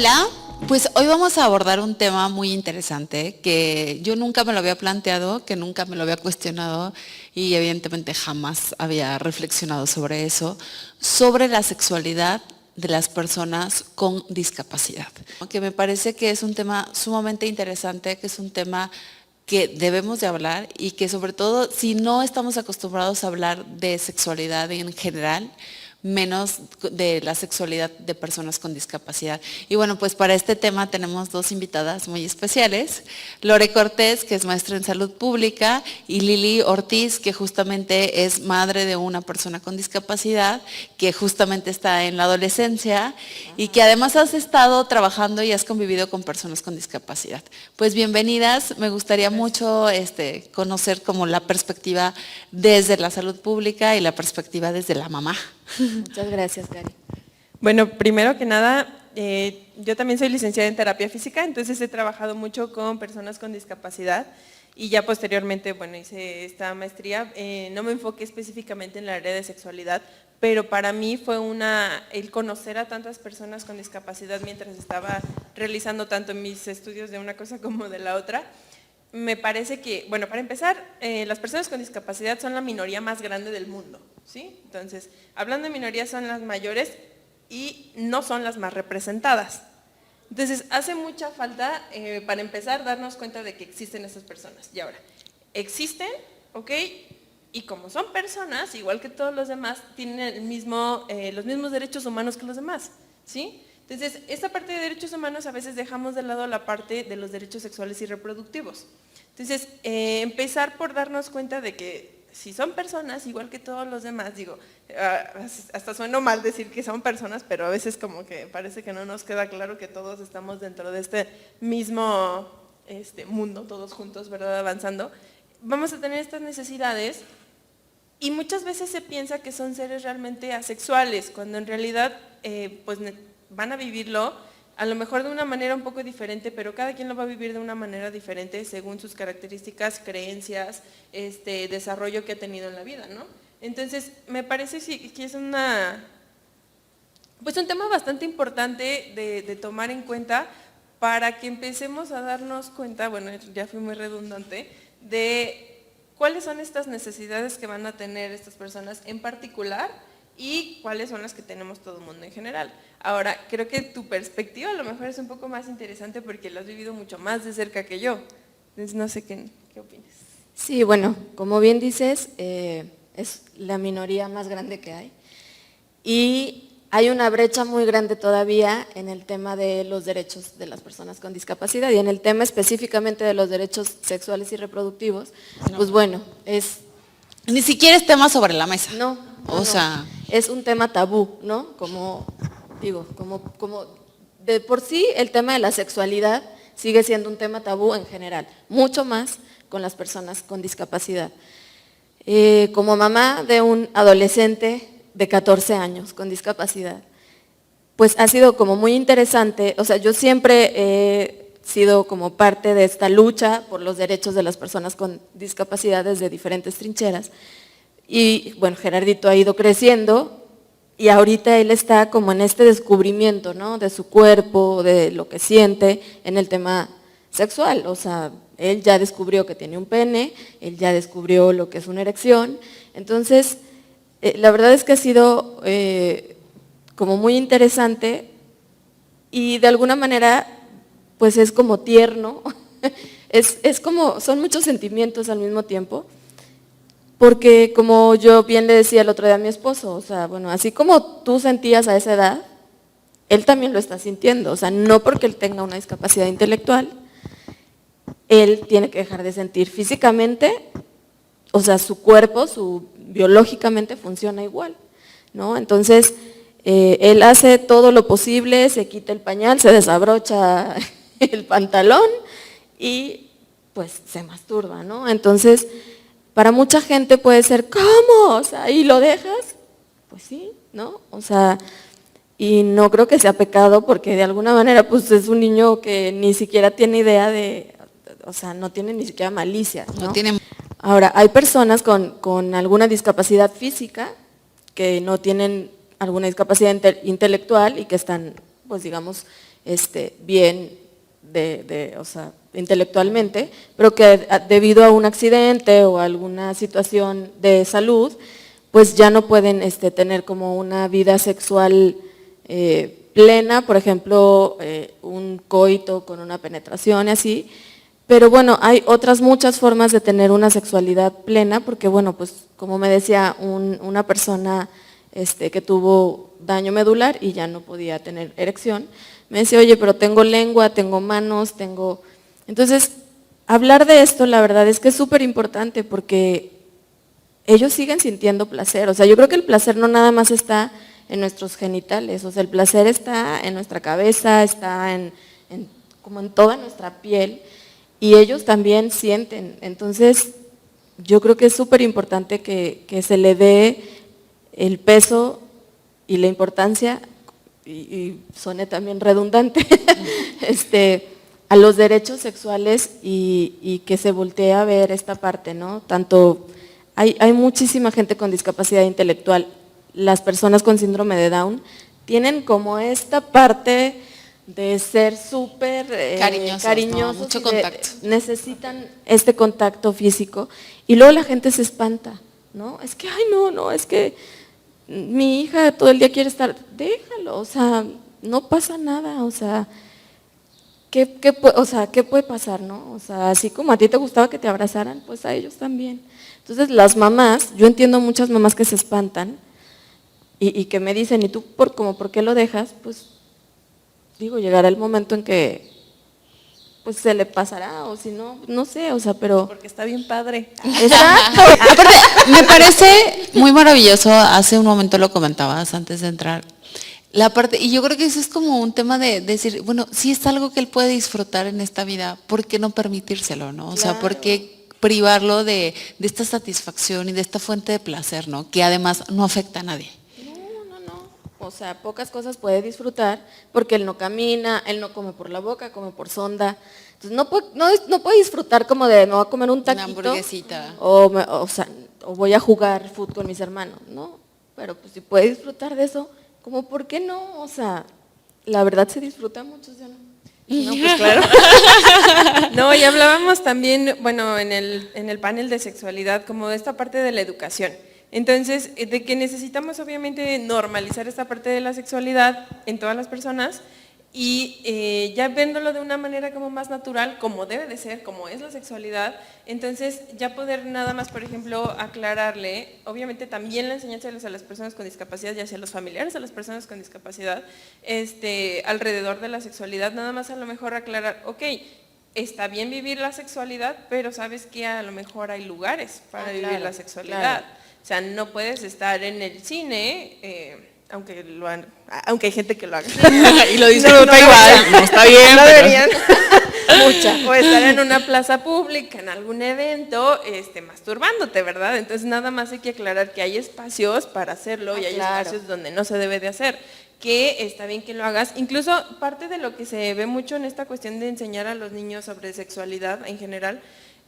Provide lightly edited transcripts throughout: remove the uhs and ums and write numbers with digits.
Hola, pues hoy vamos a abordar un tema muy interesante que yo nunca me lo había planteado, que nunca me lo había cuestionado y evidentemente jamás había reflexionado sobre eso, sobre la sexualidad de las personas con discapacidad. Que me parece que es un tema sumamente interesante, que es un tema que debemos de hablar y que sobre todo si no estamos acostumbrados a hablar de sexualidad en general, menos de la sexualidad de personas con discapacidad. Y bueno, pues para este tema tenemos dos invitadas muy especiales, Lore Cortés, que es maestra en salud pública, y Lili Ortiz, que justamente es madre de una persona con discapacidad, que justamente está en la adolescencia y que además has estado trabajando y has convivido con personas con discapacidad. Pues bienvenidas, me gustaría mucho conocer como la perspectiva desde la salud pública y la perspectiva desde la mamá. Muchas gracias, Cari. Bueno, primero que nada, yo también soy licenciada en terapia física, entonces he trabajado mucho con personas con discapacidad y ya posteriormente, bueno, hice esta maestría. No me enfoqué específicamente en la área de sexualidad, pero para mí fue el conocer a tantas personas con discapacidad mientras estaba realizando tanto mis estudios de una cosa como de la otra. Me parece que, bueno, para empezar, las personas con discapacidad son la minoría más grande del mundo, ¿sí? Entonces, hablando de minorías, son las mayores y no son las más representadas. Entonces, hace mucha falta, para empezar, darnos cuenta de que existen esas personas. Y ahora, existen, ¿ok? Y como son personas, igual que todos los demás, tienen los mismos derechos humanos que los demás, ¿sí? Entonces, esta parte de derechos humanos a veces dejamos de lado la parte de los derechos sexuales y reproductivos. Entonces, empezar por darnos cuenta de que si son personas, igual que todos los demás, digo, hasta suena mal decir que son personas, pero a veces como que parece que no nos queda claro que todos estamos dentro de este mismo mundo, todos juntos, ¿verdad? Avanzando. Vamos a tener estas necesidades y muchas veces se piensa que son seres realmente asexuales, cuando en realidad, pues van a vivirlo, a lo mejor de una manera un poco diferente, pero cada quien lo va a vivir de una manera diferente según sus características, creencias, desarrollo que ha tenido en la vida, ¿no? Entonces, me parece que es un tema bastante importante de tomar en cuenta para que empecemos a darnos cuenta, bueno, ya fui muy redundante, de cuáles son estas necesidades que van a tener estas personas en particular y cuáles son las que tenemos todo el mundo en general. Ahora, creo que tu perspectiva a lo mejor es un poco más interesante porque la has vivido mucho más de cerca que yo. Entonces, no sé qué opinas. Sí, bueno, como bien dices, es la minoría más grande que hay. Y hay una brecha muy grande todavía en el tema de los derechos de las personas con discapacidad y en el tema específicamente de los derechos sexuales y reproductivos, pues bueno, Ni siquiera es tema sobre la mesa. No, es un tema tabú, ¿no? Como de por sí el tema de la sexualidad sigue siendo un tema tabú en general, mucho más con las personas con discapacidad. Como mamá de un adolescente de 14 años con discapacidad, pues ha sido como muy interesante, o sea, yo siempre he sido como parte de esta lucha por los derechos de las personas con discapacidad desde diferentes trincheras. Y bueno, Gerardito ha ido creciendo y ahorita él está como en este descubrimiento, ¿no? De su cuerpo, de lo que siente en el tema sexual. O sea, él ya descubrió que tiene un pene, él ya descubrió lo que es una erección. Entonces, la verdad es que ha sido como muy interesante y de alguna manera pues es como tierno, es como, son muchos sentimientos al mismo tiempo, porque como yo bien le decía el otro día a mi esposo, o sea, bueno, así como tú sentías a esa edad, él también lo está sintiendo, o sea, no porque él tenga una discapacidad intelectual, él tiene que dejar de sentir físicamente, o sea, su cuerpo, biológicamente funciona igual, ¿no? Entonces, él hace todo lo posible, se quita el pañal, se desabrocha el pantalón y pues se masturba, ¿no? Entonces, para mucha gente puede ser, ¿cómo? O sea, ¿y lo dejas? Pues sí, ¿no? O sea, y no creo que sea pecado porque de alguna manera pues es un niño que ni siquiera tiene idea o sea, no tiene ni siquiera malicia, ¿no? No tiene. Ahora, hay personas con alguna discapacidad física que no tienen alguna discapacidad intelectual y que están, pues digamos, bien o sea, intelectualmente, pero que debido a un accidente o alguna situación de salud, pues ya no pueden tener como una vida sexual plena, por ejemplo, un coito con una penetración y así. Pero bueno, hay otras muchas formas de tener una sexualidad plena, porque bueno, pues como me decía una persona que tuvo daño medular y ya no podía tener erección, me decía, oye, pero tengo lengua, tengo manos, tengo... Entonces, hablar de esto, la verdad es que es súper importante porque ellos siguen sintiendo placer. O sea, yo creo que el placer no nada más está en nuestros genitales, o sea, el placer está en nuestra cabeza, está como en toda nuestra piel, y ellos también sienten. Entonces, yo creo que es súper importante que se le dé el peso y la importancia, y suene también redundante, a los derechos sexuales y que se voltee a ver esta parte, ¿no? Tanto, hay muchísima gente con discapacidad intelectual, las personas con síndrome de Down tienen como esta parte de ser súper cariñosos, ¿no? Mucho contacto. Necesitan este contacto físico y luego la gente se espanta, ¿no? Es que, ay, no, es que mi hija todo el día quiere estar, déjalo, o sea, no pasa nada, o sea, ¿qué puede pasar, no? O sea, así como a ti te gustaba que te abrazaran, pues a ellos también. Entonces las mamás, yo entiendo muchas mamás que se espantan y que me dicen, ¿y tú por qué lo dejas? Pues digo, llegará el momento en que pues se le pasará, o si no, no sé, o sea, pero... Porque está bien padre. Exacto. Aparte, me parece muy maravilloso, hace un momento lo comentabas antes de entrar, la parte, y yo creo que eso es como un tema de decir, bueno, si es algo que él puede disfrutar en esta vida, ¿por qué no permitírselo, no? O sea, ¿por qué privarlo de esta satisfacción y de esta fuente de placer, ¿no? Que además no afecta a nadie. No. O sea, pocas cosas puede disfrutar porque él no camina, él no come por la boca, come por sonda. Entonces no puede disfrutar como de me voy a comer un taquito. Una hamburguesita. O voy a jugar fútbol con mis hermanos, ¿no? Pero pues si puede disfrutar de eso, como por qué no, o sea, la verdad se disfruta mucho, ¿sí o no? No, pues claro. No, y hablábamos también, bueno, en el panel de sexualidad, como de esta parte de la educación. Entonces, de que necesitamos obviamente normalizar esta parte de la sexualidad en todas las personas y ya viéndolo de una manera como más natural, como debe de ser, como es la sexualidad, entonces ya poder nada más, por ejemplo, aclararle, obviamente también la enseñanza a las personas con discapacidad y hacia los familiares a las personas con discapacidad, alrededor de la sexualidad, nada más a lo mejor aclarar, ok, está bien vivir la sexualidad, pero sabes que a lo mejor hay lugares para vivir la sexualidad. Claro. O sea, no puedes estar en el cine, aunque hay gente que lo haga. Y lo disfruta igual, no está bien. No deberían. Mucha. O estar en una plaza pública, en algún evento, masturbándote, ¿verdad? Entonces nada más hay que aclarar que hay espacios para hacerlo y hay espacios donde no se debe de hacer. Que está bien que lo hagas. Incluso parte de lo que se ve mucho en esta cuestión de enseñar a los niños sobre sexualidad en general,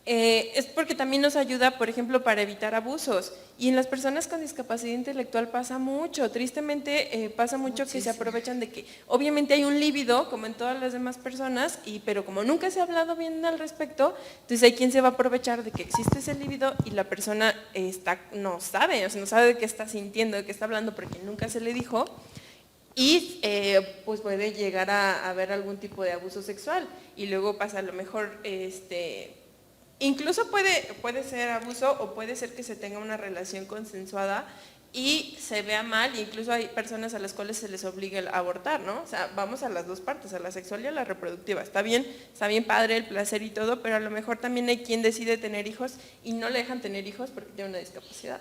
es porque también nos ayuda, por ejemplo, para evitar abusos. Y en las personas con discapacidad intelectual pasa mucho, tristemente pasa mucho. Muchísimo. Que se aprovechan de que obviamente hay un líbido, como en todas las demás personas, pero como nunca se ha hablado bien al respecto, entonces hay quien se va a aprovechar de que existe ese líbido y la persona no sabe, o sea, no sabe de qué está sintiendo, de qué está hablando, porque nunca se le dijo. Y pues puede llegar a haber algún tipo de abuso sexual y luego pasa a lo mejor, incluso puede ser abuso o puede ser que se tenga una relación consensuada y se vea mal, e incluso hay personas a las cuales se les obliga a abortar, ¿no? O sea, vamos a las dos partes, a la sexual y a la reproductiva. Está bien padre el placer y todo, pero a lo mejor también hay quien decide tener hijos y no le dejan tener hijos porque tiene una discapacidad.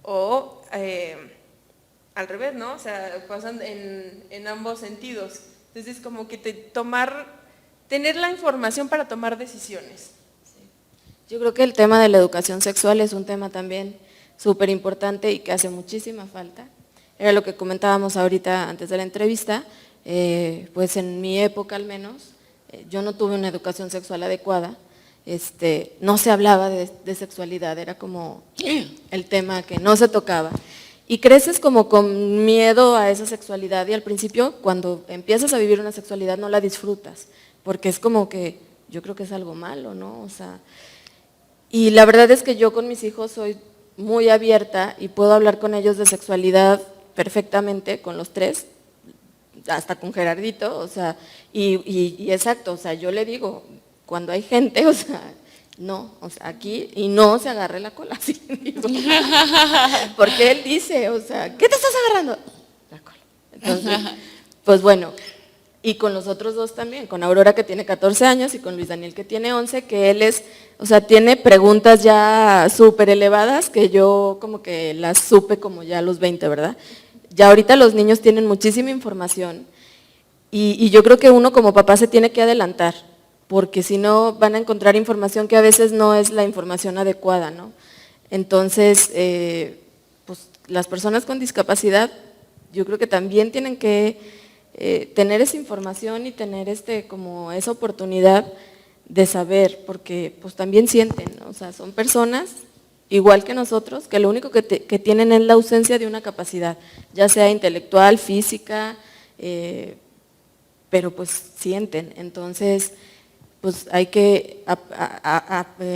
O al revés, ¿no? O sea, pasan en ambos sentidos. Entonces, como que tener la información para tomar decisiones. Yo creo que el tema de la educación sexual es un tema también súper importante y que hace muchísima falta. Era lo que comentábamos ahorita antes de la entrevista, pues en mi época al menos, yo no tuve una educación sexual adecuada, no se hablaba de sexualidad, era como el tema que no se tocaba. Y creces como con miedo a esa sexualidad y al principio cuando empiezas a vivir una sexualidad no la disfrutas, porque es como que yo creo que es algo malo, ¿no? O sea, y la verdad es que yo con mis hijos soy muy abierta y puedo hablar con ellos de sexualidad perfectamente, con los tres, hasta con Gerardito, o sea, y exacto, o sea, yo le digo, cuando hay gente, o sea, no, o sea, aquí, y no se agarre la cola, así digo. Porque él dice, o sea, ¿qué te estás agarrando? La cola. Entonces, pues bueno, y con los otros dos también, con Aurora que tiene 14 años y con Luis Daniel que tiene 11, que él es, o sea, tiene preguntas ya súper elevadas que yo como que las supe como ya a los 20, ¿verdad? Ya ahorita los niños tienen muchísima información y yo creo que uno como papá se tiene que adelantar, porque si no van a encontrar información que a veces no es la información adecuada, ¿no? Entonces, pues las personas con discapacidad yo creo que también tienen que tener esa información y tener como esa oportunidad de saber, porque pues también sienten, ¿no? O sea, son personas igual que nosotros, que lo único que tienen es la ausencia de una capacidad, ya sea intelectual, física, pero pues sienten. Entonces, pues hay que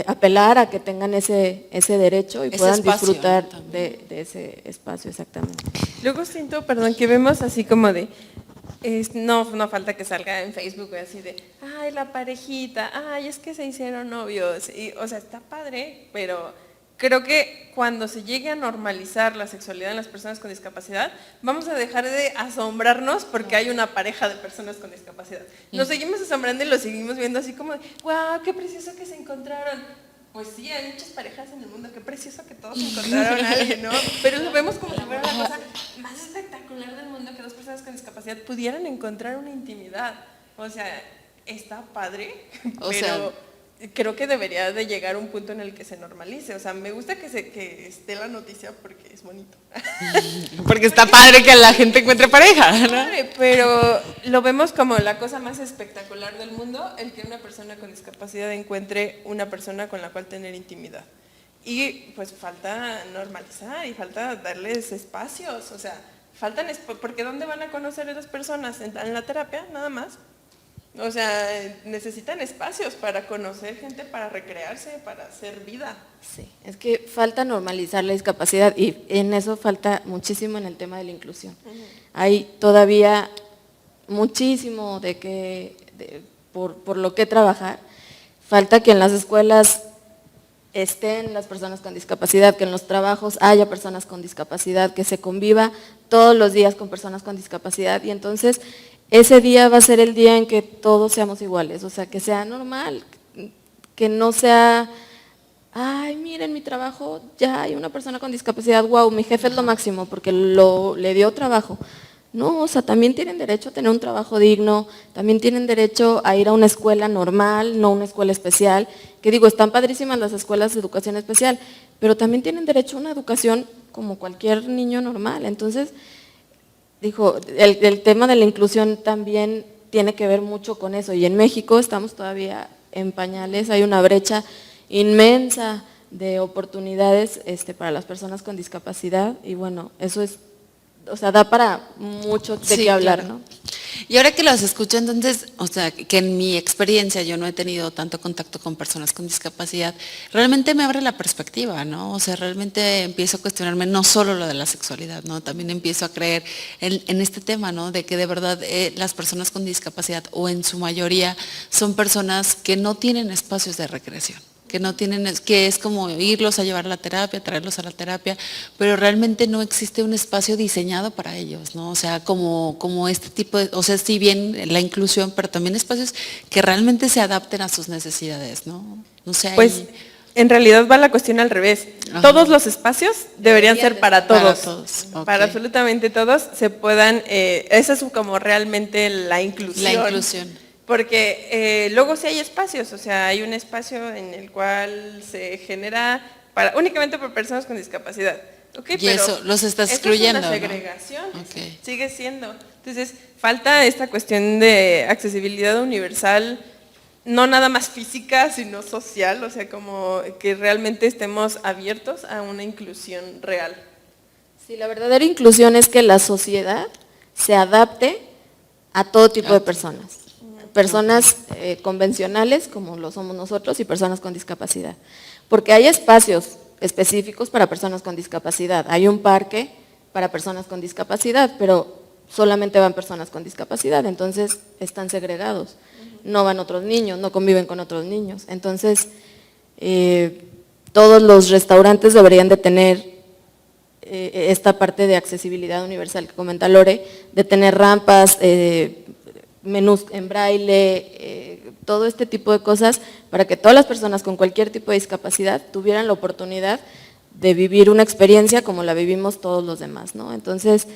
apelar a que tengan ese derecho y Ese puedan espacio, disfrutar ¿no? de ese espacio, exactamente. Luego siento, perdón, que vemos así como de, no falta que salga en Facebook así de, ay, la parejita, ay, es que se hicieron novios. Y, o sea, está padre, pero creo que cuando se llegue a normalizar la sexualidad en las personas con discapacidad, vamos a dejar de asombrarnos porque hay una pareja de personas con discapacidad. Nos seguimos asombrando y lo seguimos viendo así como de, wow, qué precioso que se encontraron. Pues sí, hay muchas parejas en el mundo, qué precioso que todos encontraron a alguien, ¿no? Pero lo vemos como si fuera la cosa más espectacular del mundo, que dos personas con discapacidad pudieran encontrar una intimidad. O sea, está padre, pero creo que debería de llegar a un punto en el que se normalice. O sea, me gusta que esté la noticia porque es bonito. Porque está padre que la gente encuentre pareja, ¿no? Pero lo vemos como la cosa más espectacular del mundo, el que una persona con discapacidad encuentre una persona con la cual tener intimidad. Y pues falta normalizar y falta darles espacios, o sea, porque ¿dónde van a conocer a esas personas? ¿En la terapia nada más? O sea, necesitan espacios para conocer gente, para recrearse, para hacer vida. Sí, es que falta normalizar la discapacidad y en eso falta muchísimo en el tema de la inclusión. Hay todavía muchísimo por lo que trabajar. Falta que en las escuelas estén las personas con discapacidad, que en los trabajos haya personas con discapacidad, que se conviva todos los días con personas con discapacidad y entonces ese día va a ser el día en que todos seamos iguales, o sea, que sea normal, que no sea, ay, miren mi trabajo, ya hay una persona con discapacidad, wow, mi jefe es lo máximo porque le dio trabajo. No, o sea, también tienen derecho a tener un trabajo digno, también tienen derecho a ir a una escuela normal, no una escuela especial, que digo, están padrísimas las escuelas de educación especial, pero también tienen derecho a una educación como cualquier niño normal. Entonces, dijo, el tema de la inclusión también tiene que ver mucho con eso y en México estamos todavía en pañales, hay una brecha inmensa de oportunidades para las personas con discapacidad y bueno, eso es, o sea, da para mucho de qué hablar, claro, ¿no? Y ahora que los escucho, entonces, o sea, que en mi experiencia yo no he tenido tanto contacto con personas con discapacidad, realmente me abre la perspectiva, ¿no? O sea, realmente empiezo a cuestionarme no solo lo de la sexualidad, ¿no? También empiezo a creer en este tema, ¿no? De que de verdad las personas con discapacidad, o en su mayoría, son personas que no tienen espacios de recreación, que no tienen, que es como irlos a llevar a la terapia, traerlos a la terapia, pero realmente no existe un espacio diseñado para ellos, ¿no? O sea, como este tipo de, o sea, sí bien la inclusión, pero también espacios que realmente se adapten a sus necesidades, ¿no? No sé, Pues en realidad va la cuestión al revés. Ajá. Todos los espacios deberían ser para todos. Para todos, ok. Para absolutamente todos se puedan, esa es como realmente la inclusión. La inclusión. Porque luego sí hay espacios, o sea, hay un espacio en el cual se genera únicamente por personas con discapacidad. Okay, Y pero eso los estás excluyendo, es una ¿no? segregación, Okay. sigue siendo. Entonces, falta esta cuestión de accesibilidad universal, no nada más física, sino social, o sea, como que realmente estemos abiertos a una inclusión real. Sí, la verdadera inclusión es que la sociedad se adapte a todo tipo de personas. Personas convencionales, como lo somos nosotros, y personas con discapacidad. Porque hay espacios específicos para personas con discapacidad. Hay un parque para personas con discapacidad, pero solamente van personas con discapacidad, entonces están segregados. No van otros niños, no conviven con otros niños. Entonces, todos los restaurantes deberían de tener esta parte de accesibilidad universal que comenta Lore, de tener rampas, menús en braille, todo este tipo de cosas para que todas las personas con cualquier tipo de discapacidad tuvieran la oportunidad de vivir una experiencia como la vivimos todos los demás, ¿no? Entonces,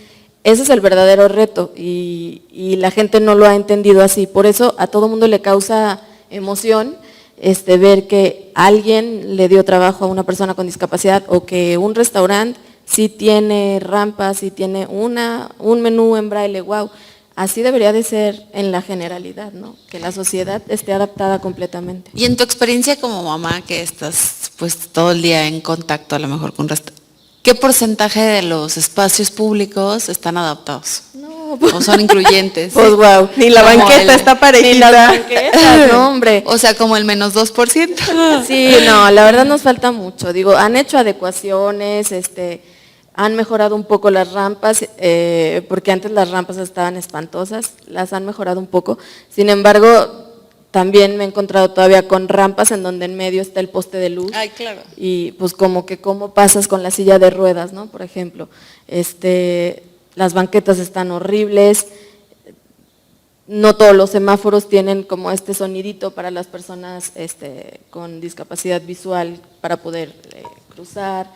ese es el verdadero reto y la gente no lo ha entendido así. Por eso a todo mundo le causa emoción ver que alguien le dio trabajo a una persona con discapacidad o que un restaurante sí tiene rampas, sí tiene un menú en braille, wow. Así debería de ser en la generalidad, ¿no? Que la sociedad esté adaptada completamente. Y en tu experiencia como mamá, que estás pues todo el día en contacto a lo mejor con ¿qué porcentaje de los espacios públicos están adaptados? No, ¿O son incluyentes? Pues wow. Ni la Como banqueta está parejita. Ni las banquetas, no, hombre. O sea, como el menos 2%. Sí, no, la verdad nos falta mucho. Digo, han hecho adecuaciones, han mejorado un poco las rampas, porque antes las rampas estaban espantosas, las han mejorado un poco. Sin embargo, también me he encontrado todavía con rampas en donde en medio está el poste de luz. Ay, claro. Y pues como que cómo pasas con la silla de ruedas, ¿no? Por ejemplo, las banquetas están horribles, no todos los semáforos tienen como este sonidito para las personas con discapacidad visual para poder cruzar.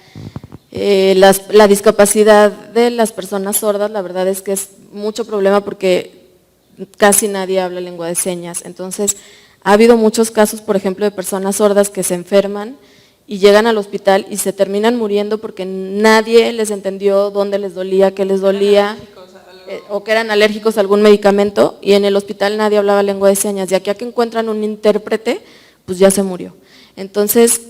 La discapacidad de las personas sordas, la verdad es que es mucho problema porque casi nadie habla lengua de señas. Entonces, ha habido muchos casos, por ejemplo, de personas sordas que se enferman y llegan al hospital y se terminan muriendo porque nadie les entendió dónde les dolía, qué les dolía, o que eran alérgicos a algún medicamento, y en el hospital nadie hablaba lengua de señas. Y aquí a que encuentran un intérprete, pues ya se murió. Entonces,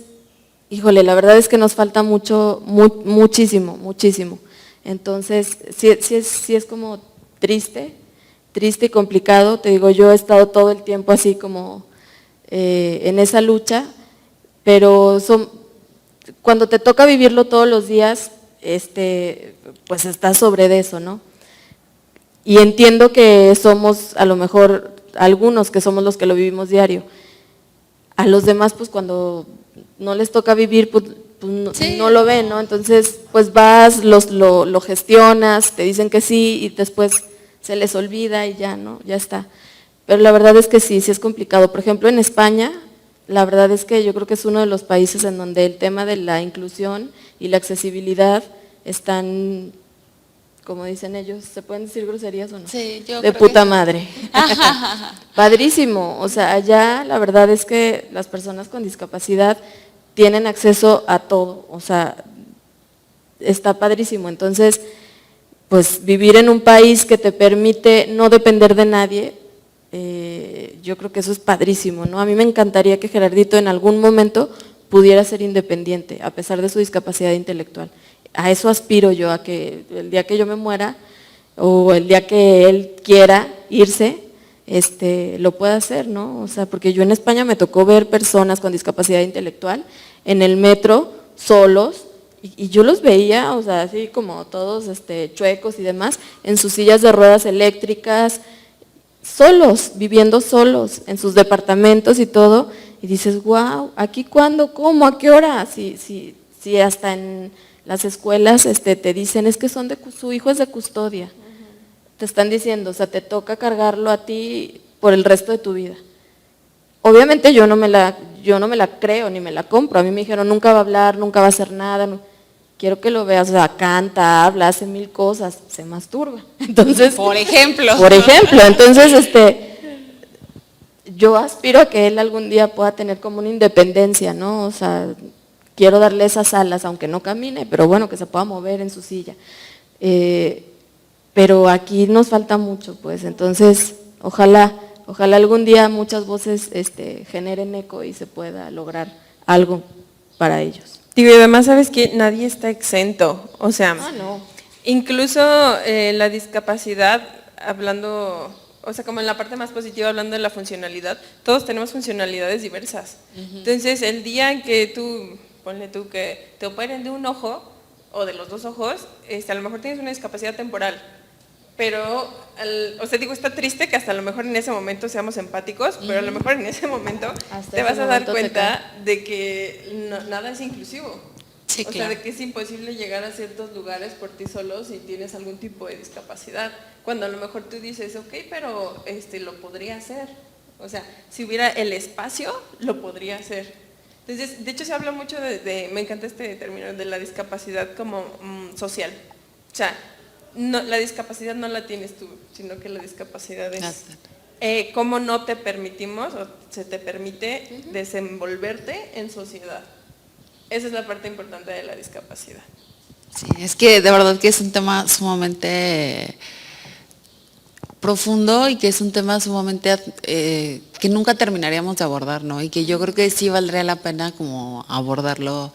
híjole, la verdad es que nos falta muchísimo. Entonces, sí es como triste y complicado. Te digo, yo he estado todo el tiempo así como en esa lucha, pero cuando te toca vivirlo todos los días, pues estás sobre de eso, ¿no? Y entiendo que somos a lo mejor algunos que somos los que lo vivimos diario. A los demás, pues cuando no les toca vivir, pues no lo ven, ¿no? Entonces, pues vas, lo gestionas, te dicen que sí y después se les olvida y ya, ¿no? Ya está. Pero la verdad es que sí es complicado. Por ejemplo, en España, la verdad es que yo creo que es uno de los países en donde el tema de la inclusión y la accesibilidad están, como dicen ellos, ¿se pueden decir groserías o no? Sí, yo de creo puta que madre. Padrísimo, o sea, allá la verdad es que las personas con discapacidad tienen acceso a todo, o sea, está padrísimo. Entonces, pues vivir en un país que te permite no depender de nadie, yo creo que eso es padrísimo, ¿no? A mí me encantaría que Gerardito en algún momento pudiera ser independiente, a pesar de su discapacidad intelectual. A eso aspiro yo, a que el día que yo me muera, o el día que él quiera irse, lo pueda hacer, ¿no? O sea, porque yo en España me tocó ver personas con discapacidad intelectual en el metro, solos, y yo los veía, o sea, así como todos chuecos y demás, en sus sillas de ruedas eléctricas, solos, viviendo solos, en sus departamentos y todo, y dices, wow, ¿aquí cuándo? ¿Cómo? ¿A qué hora? Si hasta en las escuelas te dicen, es que su hijo es de custodia. Te están diciendo, o sea, te toca cargarlo a ti por el resto de tu vida. Obviamente yo no me la creo ni me la compro. A mí me dijeron, nunca va a hablar, nunca va a hacer nada. No. Quiero que lo veas, o sea, canta, habla, hace mil cosas, se masturba. Entonces, por ejemplo, entonces yo aspiro a que él algún día pueda tener como una independencia, ¿no? O sea, quiero darle esas alas, aunque no camine, pero bueno, que se pueda mover en su silla. Pero aquí nos falta mucho, pues, entonces, ojalá algún día muchas voces generen eco y se pueda lograr algo para ellos. Digo, y además sabes que nadie está exento, o sea, No. Incluso la discapacidad, hablando, o sea, como en la parte más positiva, hablando de la funcionalidad, todos tenemos funcionalidades diversas. Entonces, el día en que ponle tú que te operen de un ojo o de los dos ojos, a lo mejor tienes una discapacidad temporal. Pero, está triste que hasta a lo mejor en ese momento seamos empáticos, pero a lo mejor en ese momento te vas a dar cuenta de que nada es inclusivo. Sí, O claro. sea, de que es imposible llegar a ciertos lugares por ti solo si tienes algún tipo de discapacidad. Cuando a lo mejor tú dices, ok, pero lo podría hacer. O sea, si hubiera el espacio, lo podría hacer. Entonces, de hecho se habla mucho me encanta este término, de la discapacidad como social. O sea, la discapacidad no la tienes tú, sino que la discapacidad es cómo no te permitimos o se te permite desenvolverte en sociedad. Esa es la parte importante de la discapacidad. Sí, es que de verdad que es un tema sumamente profundo y que es un tema sumamente que nunca terminaríamos de abordar, ¿no? Y que yo creo que sí valdría la pena como abordarlo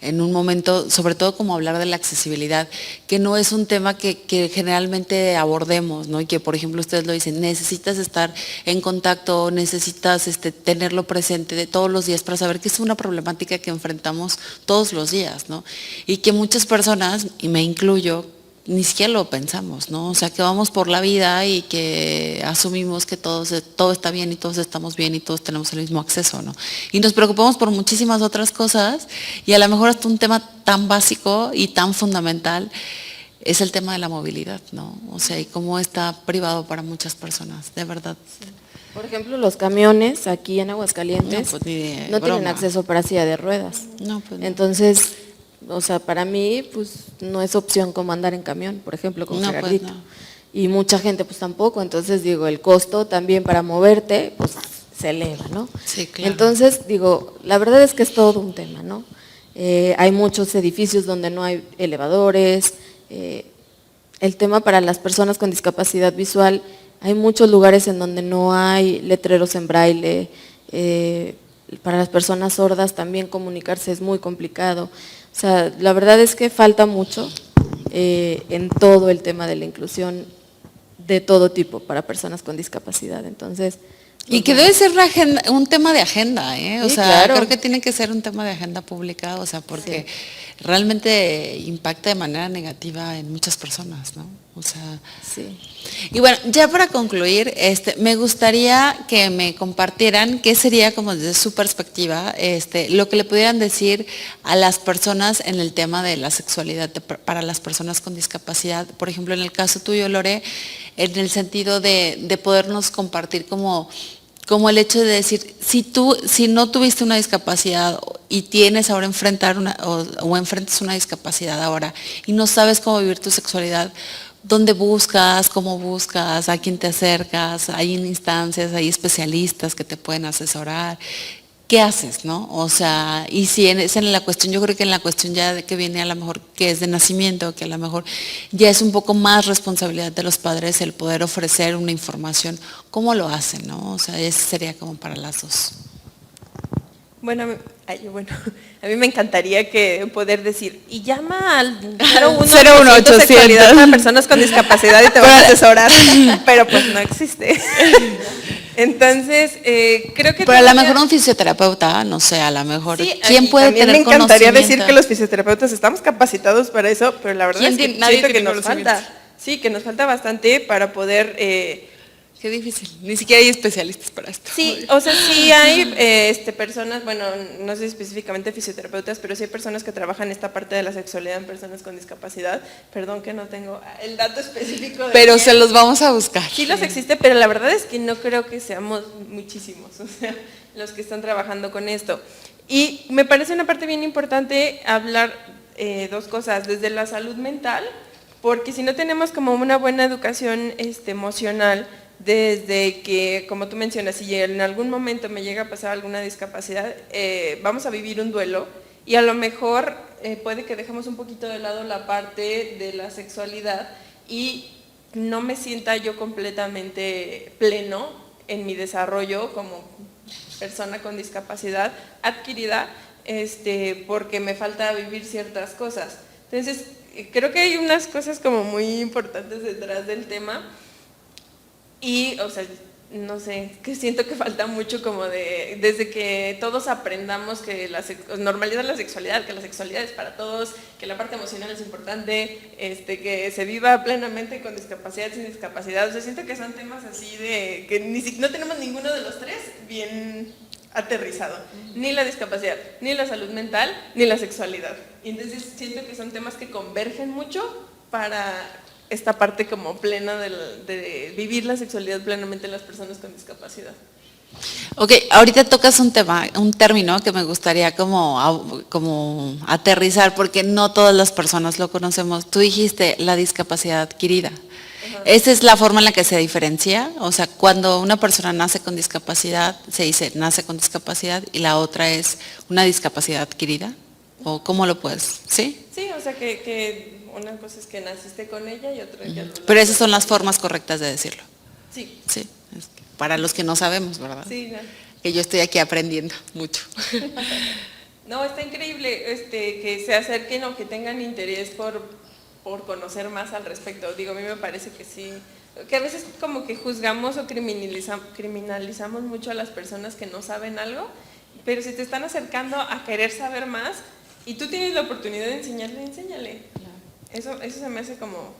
en un momento, sobre todo como hablar de la accesibilidad, que no es un tema que generalmente abordemos, ¿no? Y que, por ejemplo, ustedes lo dicen, necesitas estar en contacto, necesitas tenerlo presente de todos los días para saber que es una problemática que enfrentamos todos los días, ¿no? Y que muchas personas, y me incluyo, ni siquiera lo pensamos, ¿no? O sea, que vamos por la vida y que asumimos que todo está bien y todos estamos bien y todos tenemos el mismo acceso, ¿no? Y nos preocupamos por muchísimas otras cosas y a lo mejor hasta un tema tan básico y tan fundamental es el tema de la movilidad, ¿no? O sea, y cómo está privado para muchas personas, de verdad. Sí. Por ejemplo, los camiones aquí en Aguascalientes No, pues, ni de no tienen broma. acceso para silla de ruedas. No, pues no. Entonces, o sea, para mí, pues no es opción como andar en camión, por ejemplo, con No, pues, Gerardito. no. Y mucha gente pues tampoco, entonces digo, el costo también para moverte, pues se eleva, ¿no? Sí, claro. Entonces, digo, la verdad es que es todo un tema, ¿no? Hay muchos edificios donde no hay elevadores, el tema para las personas con discapacidad visual, hay muchos lugares en donde no hay letreros en braille, para las personas sordas también comunicarse es muy complicado. O sea, la verdad es que falta mucho en todo el tema de la inclusión de todo tipo para personas con discapacidad. Entonces, y que debe ser un tema de agenda, ¿eh? O Sí, sea, claro. creo que tiene que ser un tema de agenda pública, o sea, porque realmente impacta de manera negativa en muchas personas, ¿no? O sea, sí. y bueno, ya para concluir, me gustaría que me compartieran qué sería como desde su perspectiva, lo que le pudieran decir a las personas en el tema de la sexualidad para las personas con discapacidad. Por ejemplo, en el caso tuyo, Lore, en el sentido de podernos compartir como el hecho de decir, si no tuviste una discapacidad y tienes ahora enfrentar o enfrentas una discapacidad ahora y no sabes cómo vivir tu sexualidad, ¿dónde buscas? ¿Cómo buscas? ¿A quién te acercas? ¿Hay instancias, hay especialistas que te pueden asesorar? ¿Qué haces, no? O sea, y si es en la cuestión, yo creo que en la cuestión ya de que viene a lo mejor que es de nacimiento, que a lo mejor ya es un poco más responsabilidad de los padres el poder ofrecer una información, ¿cómo lo hacen, no? O sea, ese sería como para las dos. Bueno, a mí me encantaría poder decir, y llama al 01800 sexualidad para personas con discapacidad y te van a asesorar, pero pues no existe. Entonces, creo que... Pero a lo mejor un fisioterapeuta, no sé, a lo mejor, sí, ¿quién puede tener me encantaría conocimiento? decir que los fisioterapeutas estamos capacitados para eso, pero la verdad es que siento que nos falta. Sí, que nos falta bastante para poder... Qué difícil, ni siquiera hay especialistas para esto. Sí, o sea, sí hay personas, bueno, no sé específicamente fisioterapeutas, pero sí hay personas que trabajan esta parte de la sexualidad en personas con discapacidad. Perdón que no tengo el dato específico. Pero se los vamos a buscar. Sí los existe, pero la verdad es que no creo que seamos muchísimos, o sea, los que están trabajando con esto. Y me parece una parte bien importante hablar dos cosas, desde la salud mental, porque si no tenemos como una buena educación emocional, desde que, como tú mencionas, si en algún momento me llega a pasar alguna discapacidad, vamos a vivir un duelo y a lo mejor puede que dejemos un poquito de lado la parte de la sexualidad y no me sienta yo completamente pleno en mi desarrollo como persona con discapacidad adquirida, porque me falta vivir ciertas cosas. Entonces, creo que hay unas cosas como muy importantes detrás del tema y, o sea, no sé, que siento que falta mucho como desde que todos aprendamos que normalizar la sexualidad, que la sexualidad es para todos, que la parte emocional es importante, que se viva plenamente con discapacidad, sin discapacidad. O sea, siento que son temas así de que no tenemos ninguno de los tres bien aterrizado, ni la discapacidad, ni la salud mental, ni la sexualidad. Y entonces siento que son temas que convergen mucho para esta parte como plena de vivir la sexualidad plenamente en las personas con discapacidad. Ok, ahorita tocas un tema, un término que me gustaría como aterrizar, porque no todas las personas lo conocemos. Tú dijiste la discapacidad adquirida. Ajá. ¿Esa es la forma en la que se diferencia? O sea, cuando una persona nace con discapacidad, se dice nace con discapacidad y la otra es una discapacidad adquirida. ¿O cómo lo puedes? ¿Sí? Sí, o sea que una cosa es que naciste con ella y otra ya no. Pero esas son las formas correctas de decirlo. Sí. Sí, para los que no sabemos, ¿verdad? Sí, no. Que yo estoy aquí aprendiendo mucho. No, está increíble que se acerquen o que tengan interés por conocer más al respecto. Digo, a mí me parece que sí, que a veces como que juzgamos o criminalizamos mucho a las personas que no saben algo, pero si te están acercando a querer saber más y tú tienes la oportunidad de enseñarle, enséñale. Eso se me hace como,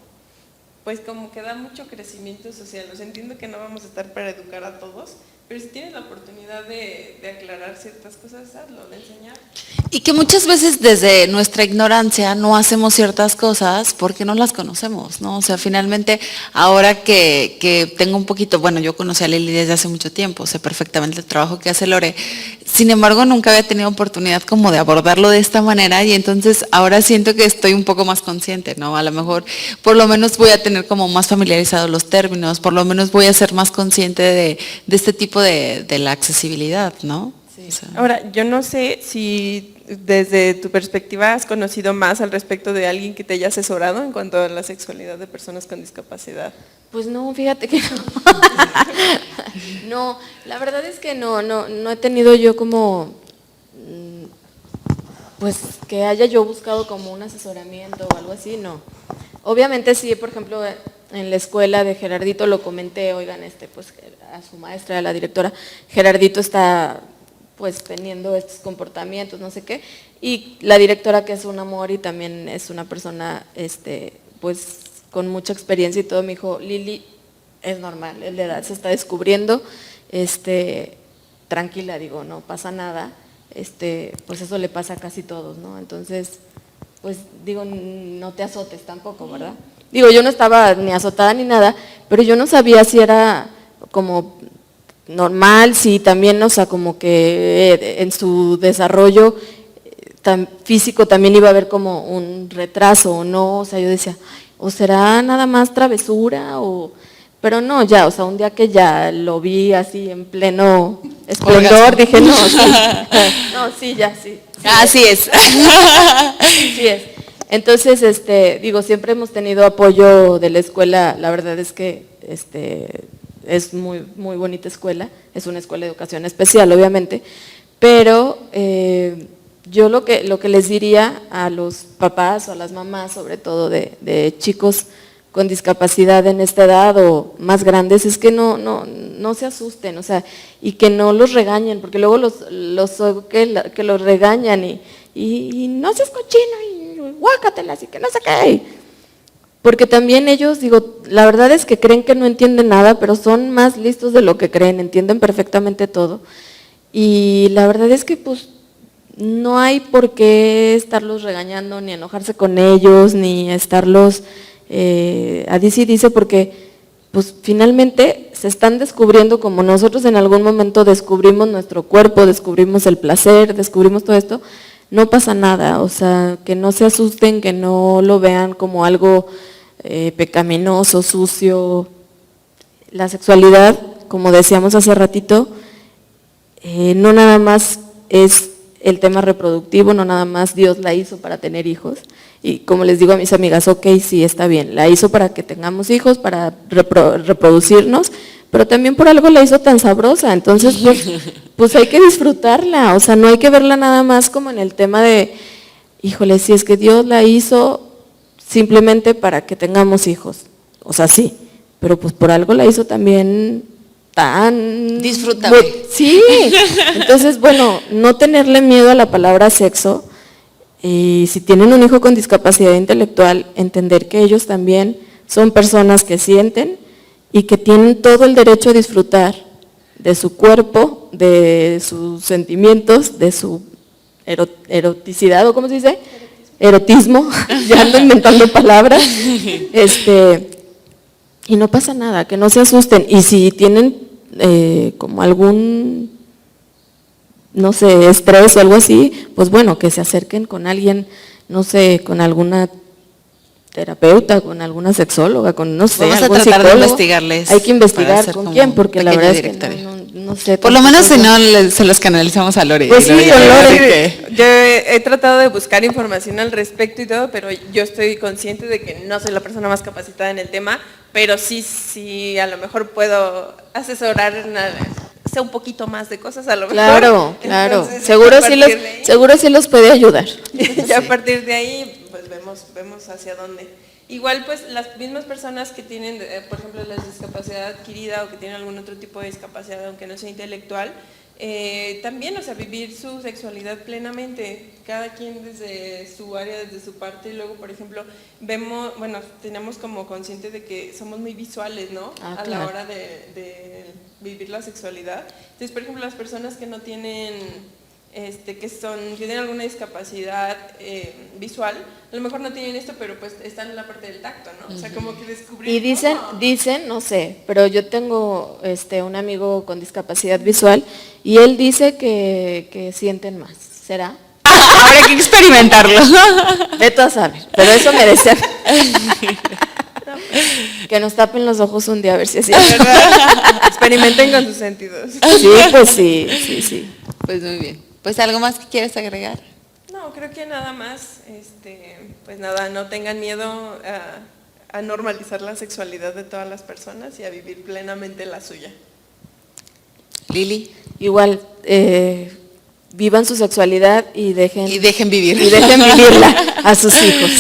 pues como que da mucho crecimiento social. O sea, entiendo que no vamos a estar para educar a todos, pero si tienes la oportunidad de aclarar ciertas cosas, hazlo, de enseñar. Y que muchas veces desde nuestra ignorancia no hacemos ciertas cosas porque no las conocemos, ¿no? O sea, finalmente, ahora que tengo un poquito, bueno, yo conocí a Lili desde hace mucho tiempo, sé perfectamente el trabajo que hace Lore, sin embargo, nunca había tenido oportunidad como de abordarlo de esta manera y entonces ahora siento que estoy un poco más consciente, ¿no? A lo mejor, por lo menos voy a tener como más familiarizados los términos, por lo menos voy a ser más consciente de este tipo de la accesibilidad, ¿no? Sí. O sea, ahora, yo no sé si desde tu perspectiva has conocido más al respecto de alguien que te haya asesorado en cuanto a la sexualidad de personas con discapacidad. Pues no, fíjate que no. No, la verdad es que no he tenido yo como, pues que haya yo buscado como un asesoramiento o algo así, no. Obviamente sí, por ejemplo, en la escuela de Gerardito lo comenté, oigan, pues a su maestra, a la directora, Gerardito está pues teniendo estos comportamientos, no sé qué, y la directora, que es un amor y también es una persona pues con mucha experiencia y todo, me dijo, Lili, es normal, es la edad, se está descubriendo, tranquila, digo, no pasa nada, pues eso le pasa a casi todos, ¿no? Entonces, pues digo, no te azotes tampoco, ¿verdad? Digo, yo no estaba ni azotada ni nada, pero yo no sabía si era como normal, si también, o sea, como que en su desarrollo físico también iba a haber como un retraso o no, o sea, yo decía, o será nada más travesura, pero no, ya, o sea, un día que ya lo vi así en pleno esplendor, dije, no, sí, no, sí, ya, sí. Así es. Sí es. Entonces, digo, siempre hemos tenido apoyo de la escuela, la verdad es que es muy, muy bonita escuela, es una escuela de educación especial, obviamente, pero yo lo que les diría a los papás o a las mamás, sobre todo de chicos con discapacidad en esta edad o más grandes, es que no se asusten, o sea, y que no los regañen, porque luego que los regañan y no seas cochino y guácatelas y que no sé qué. Porque también ellos, digo, la verdad es que creen que no entienden nada, pero son más listos de lo que creen, entienden perfectamente todo. Y la verdad es que pues no hay por qué estarlos regañando, ni enojarse con ellos, ni estarlos a dice, porque pues finalmente se están descubriendo como nosotros en algún momento descubrimos nuestro cuerpo, descubrimos el placer, descubrimos todo esto, no pasa nada, o sea, que no se asusten, que no lo vean como algo pecaminoso, sucio. La sexualidad, como decíamos hace ratito, no nada más es el tema reproductivo, no nada más Dios la hizo para tener hijos, y como les digo a mis amigas, ok, sí, está bien, la hizo para que tengamos hijos, para reproducirnos, pero también por algo la hizo tan sabrosa, entonces pues hay que disfrutarla, o sea, no hay que verla nada más como en el tema de, híjole, si es que Dios la hizo, simplemente para que tengamos hijos. O sea, sí, pero pues por algo la hizo también tan... Disfrútame. Sí, entonces, bueno, no tenerle miedo a la palabra sexo, y si tienen un hijo con discapacidad intelectual, entender que ellos también son personas que sienten y que tienen todo el derecho a disfrutar de su cuerpo, de sus sentimientos, de su eroticidad, ¿o cómo se dice? Erotismo, ya ando inventando palabras, y no pasa nada, que no se asusten, y si tienen como algún, no sé, estrés o algo así, pues bueno, que se acerquen con alguien, no sé, con alguna terapeuta, con alguna sexóloga, con no sé, Vamos a algún tratar de psicólogo. investigarles. Hay que para investigar hacer con como quién, porque un la pequeño verdad es que directorio. no sé. Por lo menos si tampoco. no, se los canalizamos a Lore. Pues y Lore sí, ya con verá Lore. de qué. Yo he tratado de buscar información al respecto y todo, pero yo estoy consciente de que no soy la persona más capacitada en el tema, pero sí, a lo mejor puedo asesorar, sé un poquito más de cosas a lo mejor. Claro. Entonces, Seguro sí los puede ayudar. ya a partir de ahí, pues vemos hacia dónde. Igual, pues, las mismas personas que tienen, por ejemplo, la discapacidad adquirida o que tienen algún otro tipo de discapacidad, aunque no sea intelectual, también, o sea, vivir su sexualidad plenamente, cada quien desde su área, desde su parte, y luego, por ejemplo, tenemos como consciente de que somos muy visuales, ¿no? A la hora de vivir la sexualidad. Entonces, por ejemplo, las personas que no tienen... que tienen alguna discapacidad visual, a lo mejor no tienen esto, pero pues están en la parte del tacto, ¿no? O sea, como que descubrir... Y dicen, no sé, pero yo tengo un amigo con discapacidad visual y él dice que sienten más. ¿Será? Habrá que experimentarlo. Vete a saber, pero eso me decía. Que nos tapen los ojos un día a ver si es cierto. ¿Verdad? Experimenten con sus sentidos. Sí, pues sí. Pues muy bien. Pues algo más que quieres agregar. No, creo que nada más, pues nada, no tengan miedo a normalizar la sexualidad de todas las personas y a vivir plenamente la suya. Lili. Igual, vivan su sexualidad y dejen vivirla a sus hijos.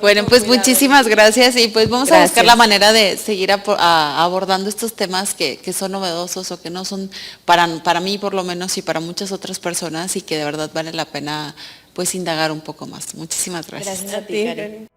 Bueno, pues muchísimas gracias y pues vamos a buscar la manera de seguir abordando estos temas que son novedosos o que no son para mí por lo menos y para muchas otras personas y que de verdad vale la pena pues indagar un poco más. Muchísimas gracias. Gracias a ti, Karen.